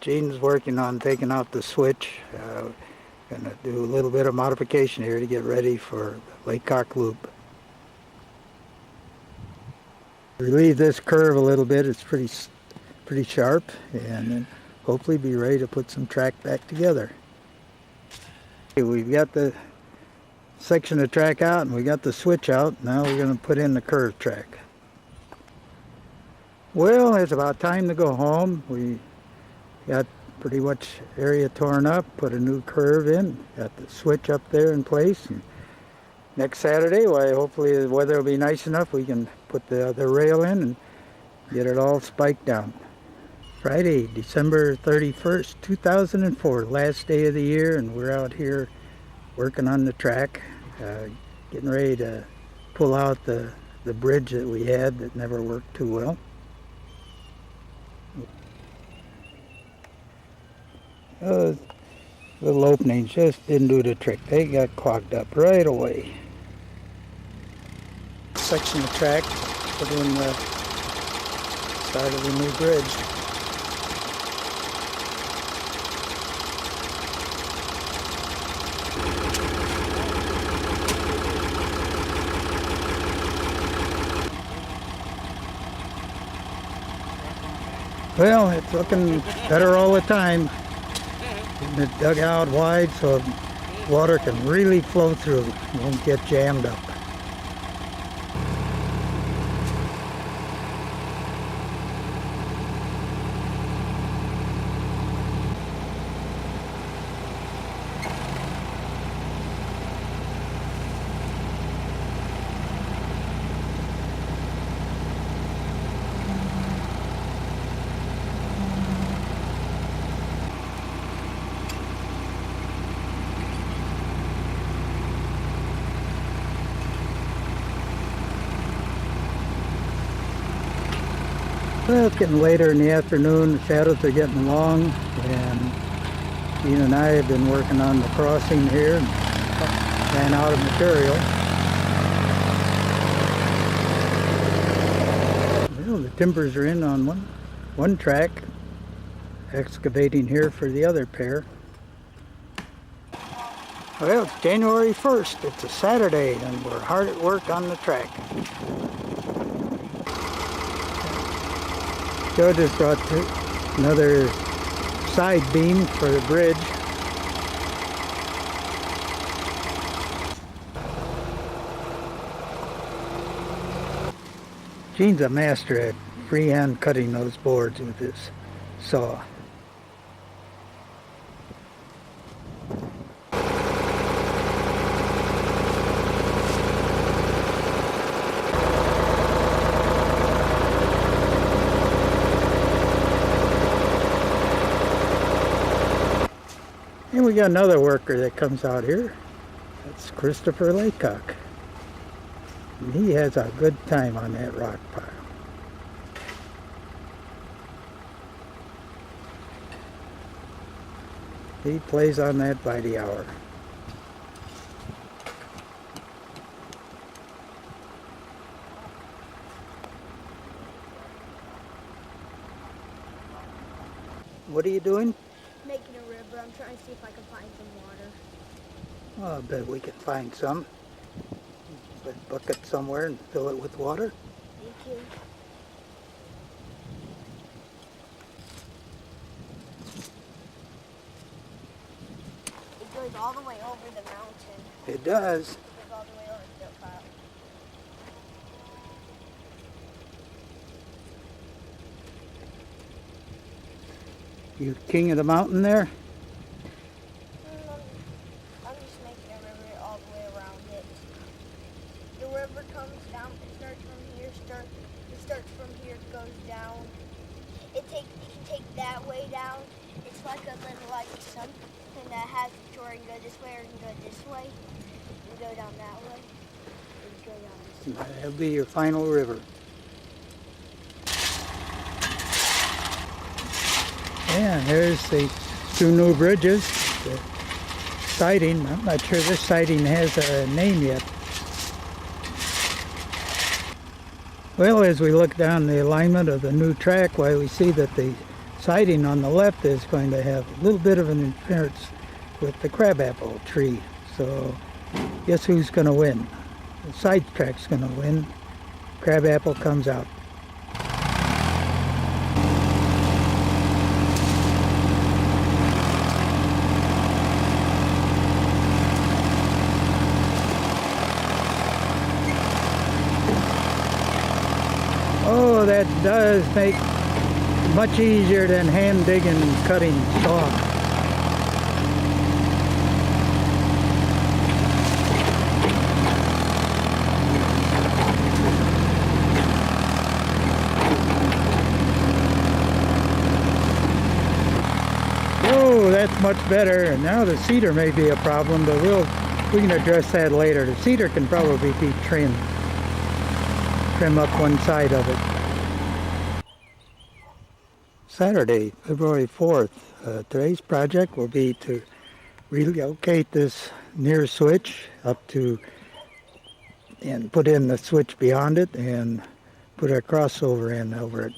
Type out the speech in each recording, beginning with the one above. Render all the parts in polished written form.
Gene's working on taking out the switch. Gonna do a little bit of modification here to get ready for LOCO loop. Relieve this curve a little bit. It's pretty sharp, and then hopefully be ready to put some track back together. Okay, we've got the section of track out and we got the switch out. Now we're going to put in the curve track. Well, it's about time to go home. We got pretty much area torn up, put a new curve in, got the switch up there in place. And next Saturday, why, hopefully the weather will be nice enough, we can put the rail in and get it all spiked down. Friday, December 31st, 2004, last day of the year, and we're out here working on the track, getting ready to pull out the bridge that we had that never worked too well. Little openings just didn't do the trick. They got clogged up right away. Section of track, put in the start of the new bridge. Well, it's looking better all the time. Getting it dug out wide so water can really flow through. Won't get jammed up. Well, it's getting later in the afternoon, the shadows are getting long, and Gene and I have been working on the crossing here and ran out of material. Well, the timbers are in on one track, excavating here for the other pair. Well, it's January 1st, it's a Saturday, and we're hard at work on the track. Joe just brought another side beam for the bridge. Gene's a master at freehand cutting those boards with his saw. And we got another worker that comes out here. That's Christopher Laycock. And he has a good time on that rock pile. He plays on that by the hour. What are you doing? Making a river. I'm trying to see if I can find some water. Well, I bet we can find some. Put a bucket somewhere and fill it with water. Thank you. It goes all the way over the mountain. It does. It goes all the way over the dirt pile. You king of the mountain there? I'm just making a river all the way around it. The river comes down, it starts from here, it starts from here, goes down. It can take that way down. It's like a little like something that has a door and go this way or you can go this way. You go down that way. And you go down this way. That'll be your final river. Yeah, there's the two new bridges. The siding, I'm not sure this siding has a name yet. Well, as we look down the alignment of the new track, we see that the siding on the left is going to have a little bit of an interference with the crabapple tree. So guess who's going to win? The side track's going to win. Crabapple comes out. Oh, that does make much easier than hand digging and cutting saw. Oh, that's much better. Now the cedar may be a problem, but we can address that later. The cedar can probably be trimmed. Trim up one side of it. Saturday, February 4th. Today's project will be to relocate this near switch up to and put in the switch beyond it and put a crossover in over it.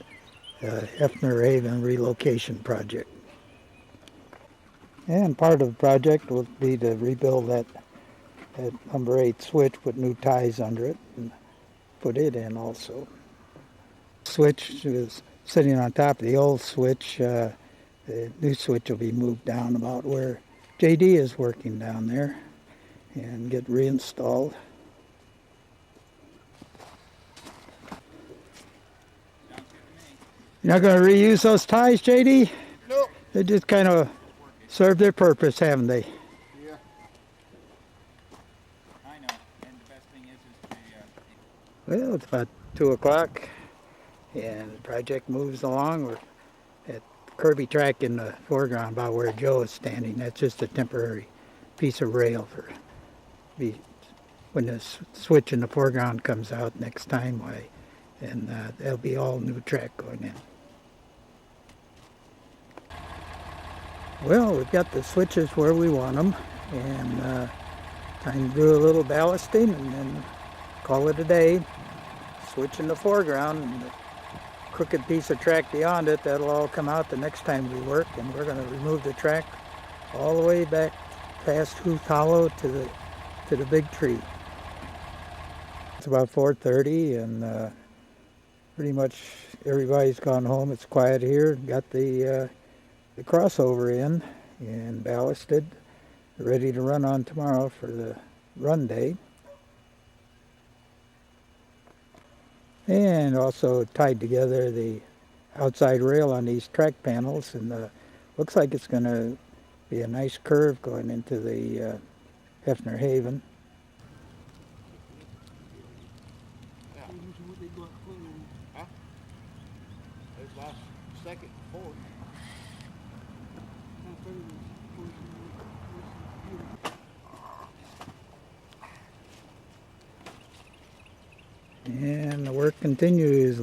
Hefner Haven relocation project. And part of the project will be to rebuild that number 8 switch, put new ties under it, and put it in also. Switch is sitting on top of the old switch. The new switch will be moved down about where JD is working down there and get reinstalled. You're not going to reuse those ties, JD? Nope. They just kind of served their purpose, haven't they? Yeah. I know, and the best thing is Well, it's about 2 o'clock and the project moves along. We're at Kirby track in the foreground about where Joe is standing. That's just a temporary piece of rail for when the switch in the foreground comes out next time. And there'll be all new track going in. Well, we've got the switches where we want them, and time to do a little ballasting and then call it a day. Switch in the foreground and the crooked piece of track beyond it, that'll all come out the next time we work, and we're going to remove the track all the way back past Huth Hollow to the big tree. It's about 4:30 and pretty much everybody's gone home. It's quiet here. Got the crossover in and ballasted, ready to run on tomorrow for the run day. And also tied together the outside rail on these track panels, and looks like it's going to be a nice curve going into the Hefner Haven. Huh? There's last second, fourth. And the work continues,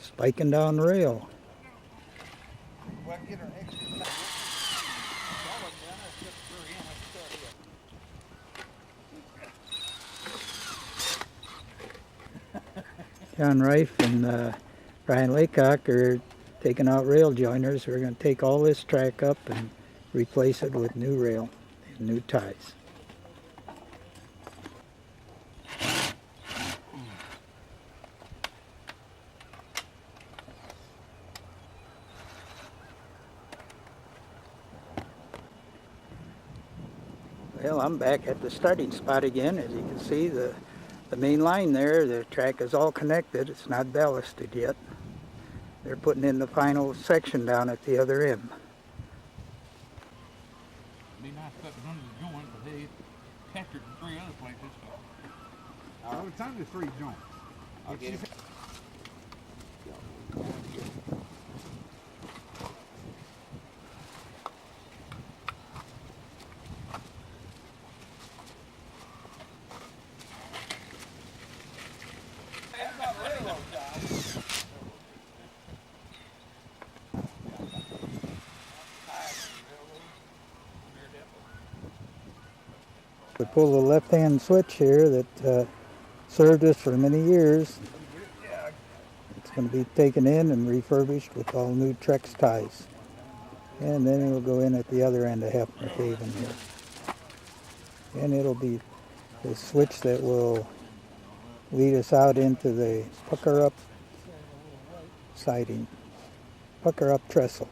spiking down the rail. Well, get her extra tight. John Reif and Brian Laycock are taking out rail joiners. We're going to take all this track up and replace it with new rail and new ties. Well, I'm back at the starting spot again. As you can see, the main line there, the track is all connected. It's not ballasted yet. They're putting in the final section down at the other end. be nice cutting under the joint, but they captured in 3 other places. So. It's only 3 joints. I'll get it. We pull the left-hand switch here that served us for many years. It's going to be taken in and refurbished with all new Trex ties. And then it'll go in at the other end of Hefner Haven here. And it'll be the switch that will lead us out into the pucker up siding, pucker up trestle.